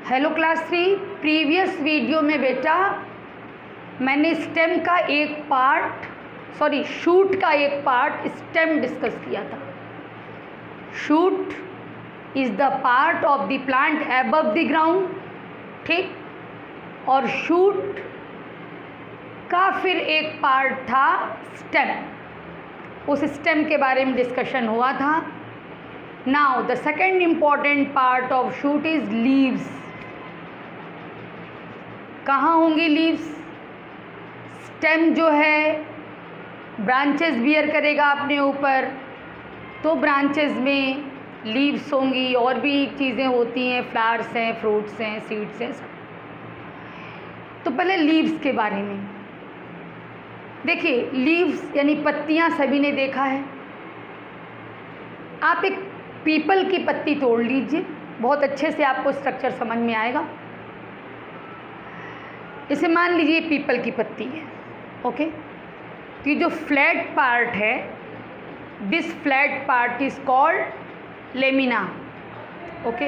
Hello class 3। Previous video में बेटा मैंने स्टेम का एक पार्ट शूट का एक पार्ट स्टेम डिस्कस किया था। Shoot is the part of the plant above the ground, ठीक। और शूट का फिर एक पार्ट था स्टेम, उस स्टेम के बारे में डिस्कशन हुआ था। Now the second important part of shoot is leaves. कहाँ होंगी लीव्स? स्टेम जो है ब्रांचेस बियर करेगा अपने ऊपर, तो ब्रांचेस में लीव्स होंगी, और भी चीज़ें होती हैं, फ्लावर्स हैं, फ्रूट्स हैं, सीड्स हैं, सब। तो पहले लीव्स के बारे में देखिए। लीव्स यानी पत्तियां सभी ने देखा है। आप एक पीपल की पत्ती तोड़ लीजिए, बहुत अच्छे से आपको स्ट्रक्चर समझ में आएगा। इसे मान लीजिए पीपल की पत्ती है, ओके। तो ये जो फ्लैट पार्ट है, this flat part is called lamina, okay.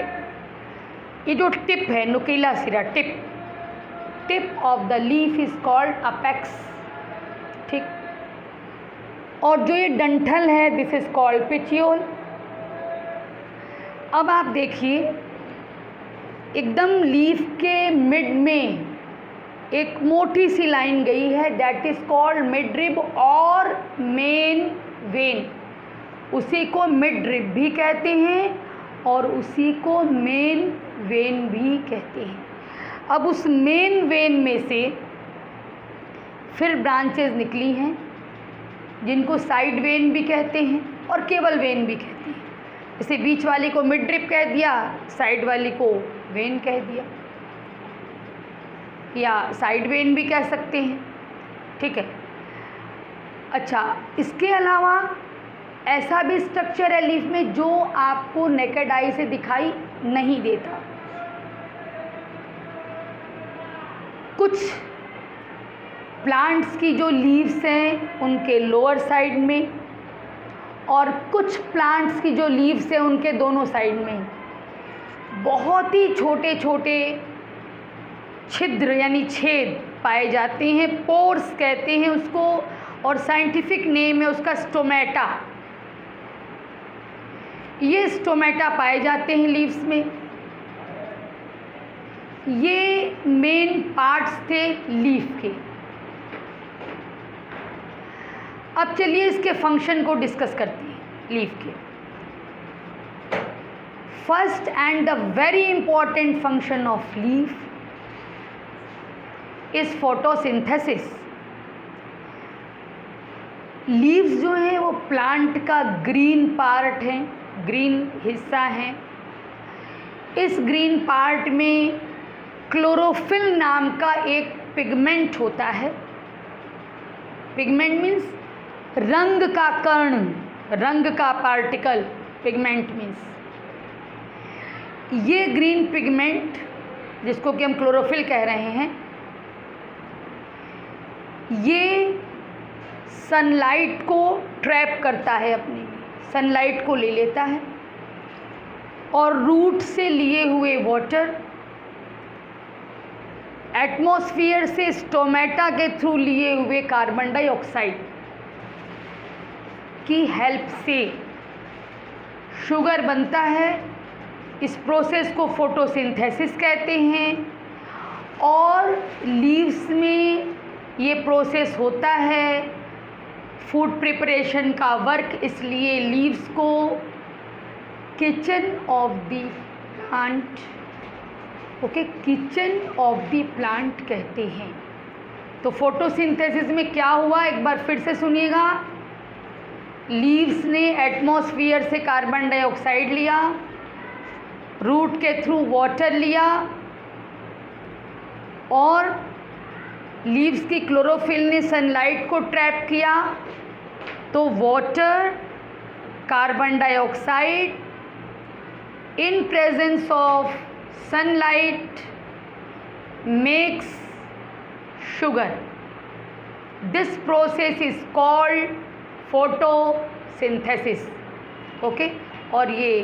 ये जो टिप है, नुकीला सिरा, tip of the leaf is called apex, ठीक। और जो ये डंठल है, दिस इज कॉल्ड पेटियोल। अब आप देखिए, एकदम लीफ के मिड में एक मोटी सी लाइन गई है, दैट इज कॉल्ड मिडरिब और मेन वेन। उसी को मिडरिब भी कहते हैं और उसी को मेन वेन भी कहते हैं। अब उस मेन वेन में से फिर ब्रांचेस निकली हैं, जिनको साइड वेन भी कहते हैं और केवल वेन भी कहते हैं। जैसे बीच वाली को मिडरिब कह दिया, साइड वाली को वेन कह दिया, या साइड वेन भी कह सकते हैं, ठीक है। अच्छा, इसके अलावा ऐसा भी स्ट्रक्चर है लीफ में जो आपको नेकेड आई से दिखाई नहीं देता। कुछ प्लांट्स की जो लीव्स हैं उनके लोअर साइड में, और कुछ प्लांट्स की जो लीव्स हैं उनके दोनों साइड में बहुत ही छोटे छोटे छिद्र यानी छेद पाए जाते हैं। पोर्स कहते हैं उसको, और साइंटिफिक नेम है उसका स्टोमेटा। ये स्टोमेटा पाए जाते हैं लीव्स में। ये मेन पार्ट्स थे लीफ के। अब चलिए इसके फंक्शन को डिस्कस करते हैं लीफ के। First and the very important function of leaf is photosynthesis. Leaves जो हैं वो प्लांट का ग्रीन पार्ट है, ग्रीन हिस्सा है। इस ग्रीन पार्ट में क्लोरोफिल नाम का एक पिगमेंट होता है। पिगमेंट मीन्स रंग का कण, रंग का पार्टिकल, पिगमेंट मीन्स। ये ग्रीन पिगमेंट जिसको कि हम क्लोरोफिल कह रहे हैं, ये सनलाइट को ट्रैप करता है, अपनी सनलाइट को ले लेता है, और रूट से लिए हुए वाटर, एटमॉस्फेयर से स्टोमेटा के थ्रू लिए हुए कार्बन डाइऑक्साइड की हेल्प से शुगर बनता है। इस प्रोसेस को फोटोसिंथेसिस कहते हैं। और लीव्स में ये प्रोसेस होता है फूड प्रिपरेशन का वर्क, इसलिए लीव्स को kitchen of the plant, okay, kitchen of the plant कहते हैं। तो फोटोसिंथेसिस में क्या हुआ, एक बार फिर से सुनिएगा। लीव्स ने एटमॉस्फेयर से कार्बन डाइऑक्साइड लिया, रूट के थ्रू वाटर लिया, और लीव्स की क्लोरोफिल ने सनलाइट को ट्रैप किया। तो water, carbon dioxide in presence of sunlight makes sugar. This process is called photosynthesis, okay. और ये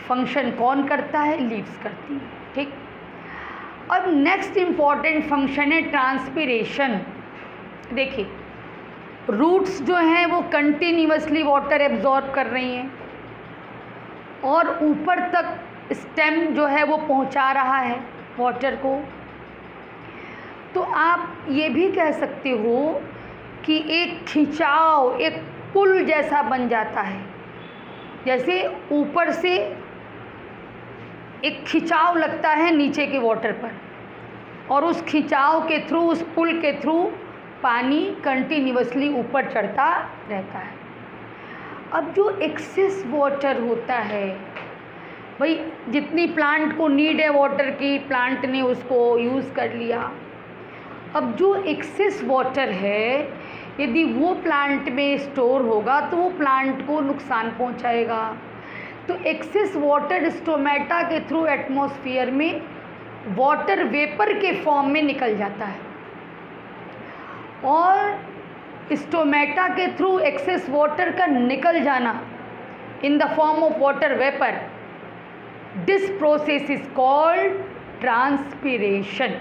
फंक्शन कौन करता है? लीव्स करती है, ठीक। अब नेक्स्ट इम्पॉर्टेंट फंक्शन है ट्रांसपिरेशन। देखिए, रूट्स जो हैं वो कंटिन्यूअसली वाटर एब्जॉर्ब कर रही हैं और ऊपर तक स्टेम जो है वो पहुंचा रहा है वाटर को। तो आप ये भी कह सकते हो कि एक खिंचाव, एक पुल जैसा बन जाता है, जैसे ऊपर से एक खिंचाव लगता है नीचे के वाटर पर और उस खिंचाव के थ्रू, उस पुल के थ्रू पानी कंटिन्यूअसली ऊपर चढ़ता रहता है। अब जो एक्सेस वाटर होता है, भाई जितनी प्लांट को नीड है वाटर की, प्लांट ने उसको यूज़ कर लिया। अब जो एक्सेस वाटर है, यदि वो प्लांट में स्टोर होगा तो वो प्लांट को नुकसान पहुंचाएगा। तो एक्सेस वाटर स्टोमेटा के थ्रू एटमॉस्फेयर में वाटर वेपर के फॉर्म में निकल जाता है और स्टोमेटा के थ्रू एक्सेस वाटर का निकल जाना in the form of water vapour, this process is called transpiration.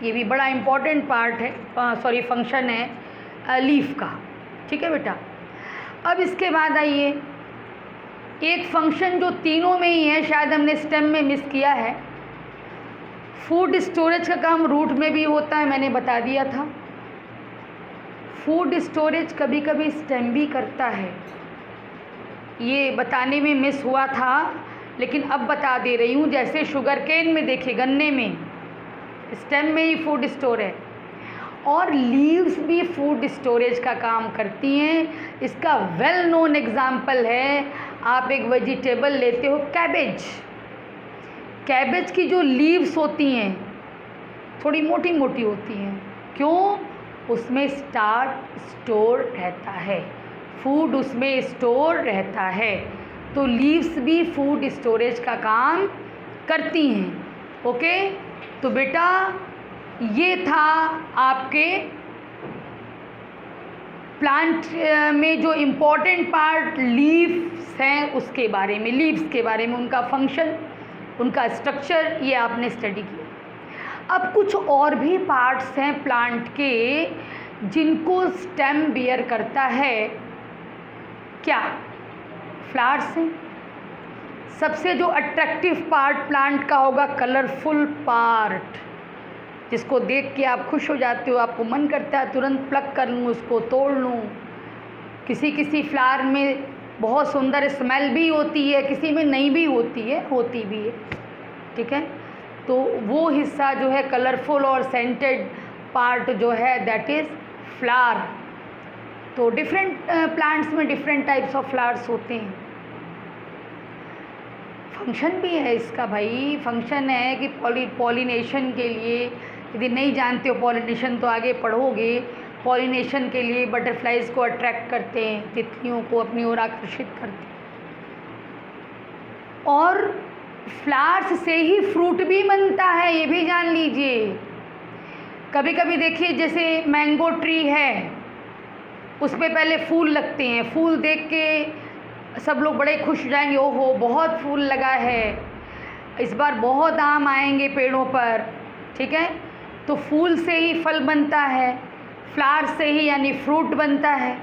ये भी बड़ा इम्पॉर्टेंट पार्ट है, फंक्शन है लीफ का। ठीक है बेटा। अब इसके बाद आइए, एक फंक्शन जो तीनों में ही है, शायद हमने स्टेम में मिस किया है। फूड स्टोरेज का काम रूट में भी होता है, मैंने बता दिया था। फूड स्टोरेज कभी कभी स्टेम भी करता है, ये बताने में मिस हुआ था, लेकिन अब बता दे रही हूँ। जैसे शुगर केन में देखिए, गन्ने में स्टेम में ही फूड स्टोर है, और लीव्स भी फूड स्टोरेज का काम करती हैं। इसका वेल नोन एग्जाम्पल है, आप एक वेजिटेबल लेते हो कैबेज। कैबेज की जो लीव्स होती हैं थोड़ी मोटी मोटी होती हैं, क्यों? उसमें स्टार्च स्टोर रहता है, फूड उसमें स्टोर रहता है। तो लीव्स भी फूड स्टोरेज का काम करती हैं। ओके, तो बेटा ये था आपके प्लांट में जो इम्पोर्टेंट पार्ट लीव्स हैं उसके बारे में, लीव्स के बारे में, उनका फंक्शन, उनका स्ट्रक्चर, ये आपने स्टडी किया। अब कुछ और भी पार्ट्स हैं प्लांट के जिनको स्टेम बियर करता है। क्या? फ्लावर्स हैं। सबसे जो अट्रैक्टिव पार्ट प्लांट का होगा कलरफुल पार्ट, जिसको देख के आप खुश हो जाते हो, आपको मन करता है तुरंत प्लक कर लूँ, उसको तोड़ लूँ। किसी किसी फ्लावर में बहुत सुंदर स्मेल भी होती है, किसी में नहीं भी होती है, होती भी है। ठीक है, तो वो हिस्सा जो है कलरफुल और सेंटेड पार्ट जो है दैट इज़ फ्लावर। तो डिफरेंट प्लांट्स में डिफरेंट टाइप्स ऑफ फ्लावर्स होते हैं। फंक्शन भी है इसका भाई, फंक्शन है कि पॉलिनेशन के लिए, यदि नहीं जानते हो पॉलिनेशन तो आगे पढ़ोगे। पॉलिनेशन के लिए बटरफ्लाइज को अट्रैक्ट करते हैं, तितलियों को अपनी ओर आकर्षित करते हैं। और फ्लावर्स से ही फ्रूट भी बनता है, ये भी जान लीजिए। कभी कभी देखिए, जैसे मैंगो ट्री है, उस पर पहले फूल लगते हैं, फूल देख के सब लोग बड़े खुश हो जाएंगे, ओहो बहुत फूल लगा है, इस बार बहुत आम आएंगे पेड़ों पर। ठीक है, तो फूल से ही फल बनता है, फ्लावर से ही यानी फ्रूट बनता है।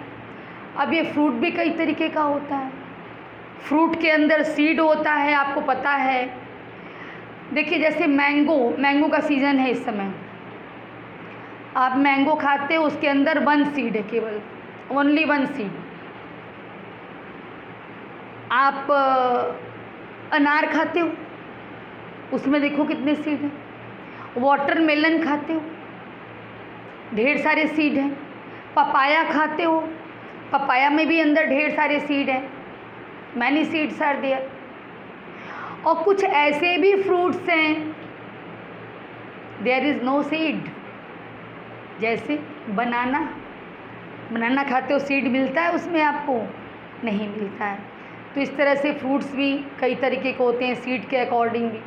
अब ये फ्रूट भी कई तरीके का होता है। फ्रूट के अंदर सीड होता है, आपको पता है। देखिए जैसे मैंगो का सीज़न है इस समय, आप मैंगो खाते हो, उसके अंदर 1 सीड है, केवल ओनली 1 सीड। आप अनार खाते हो, उसमें देखो कितने सीड हैं। वाटरमेलन खाते हो, ढेर सारे सीड हैं। पपाया खाते हो, पपाया में भी अंदर ढेर सारे सीड हैं, मैनी सीड्स आर देयर। और कुछ ऐसे भी फ्रूट्स हैं देयर इज़ नो सीड, जैसे बनाना खाते हो, सीड मिलता है उसमें? आपको नहीं मिलता है। तो इस तरह से फ्रूट्स भी कई तरीके के होते हैं सीड के अकॉर्डिंग भी।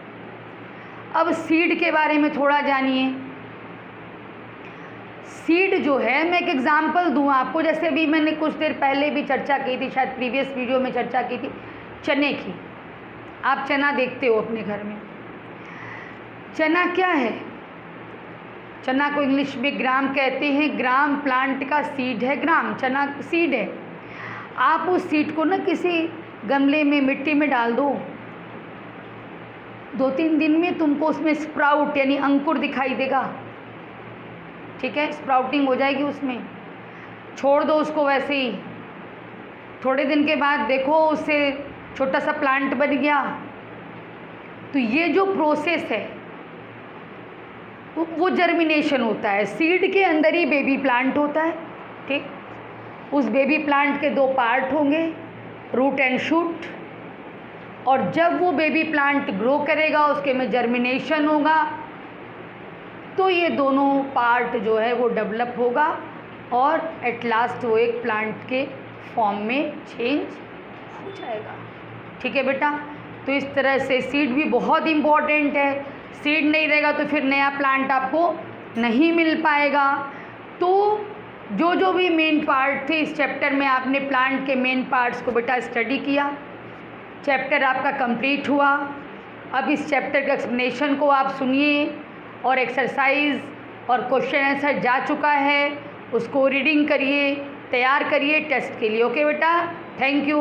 अब सीड के बारे में थोड़ा जानिए। सीड जो है, मैं एक एग्जांपल दूँ आपको, जैसे अभी मैंने कुछ देर पहले भी चर्चा की थी, शायद प्रीवियस वीडियो में चर्चा की थी चने की। आप चना देखते हो अपने घर में, चना क्या है? चना को इंग्लिश में ग्राम कहते हैं। ग्राम प्लांट का सीड है, ग्राम चना सीड है। आप उस सीड को ना किसी गमले में मिट्टी में डाल दो, 2-3 दिन में तुमको उसमें स्प्राउट यानी अंकुर दिखाई देगा। ठीक है, स्प्राउटिंग हो जाएगी उसमें। छोड़ दो उसको वैसे ही, थोड़े दिन के बाद देखो उससे छोटा सा प्लांट बन गया। तो ये जो प्रोसेस है वो जर्मिनेशन होता है। सीड के अंदर ही बेबी प्लांट होता है। ठीक, उस बेबी प्लांट के 2 पार्ट होंगे, रूट एंड शूट। और जब वो बेबी प्लांट ग्रो करेगा, उसके में जर्मिनेशन होगा, तो ये दोनों पार्ट जो है वो डेवलप होगा और एट लास्ट वो एक प्लांट के फॉर्म में चेंज हो जाएगा। ठीक है बेटा, तो इस तरह से सीड भी बहुत इम्पॉर्टेंट है। सीड नहीं रहेगा तो फिर नया प्लांट आपको नहीं मिल पाएगा। तो जो भी मेन पार्ट थे इस चैप्टर में, आपने प्लांट के मेन पार्ट्स को बेटा स्टडी किया। चैप्टर आपका कंप्लीट हुआ। अब इस चैप्टर का एक्सप्लेनेशन को आप सुनिए और एक्सरसाइज और क्वेश्चन आंसर जा चुका है, उसको रीडिंग करिए, तैयार करिए टेस्ट के लिए। ओके बेटा, थैंक यू।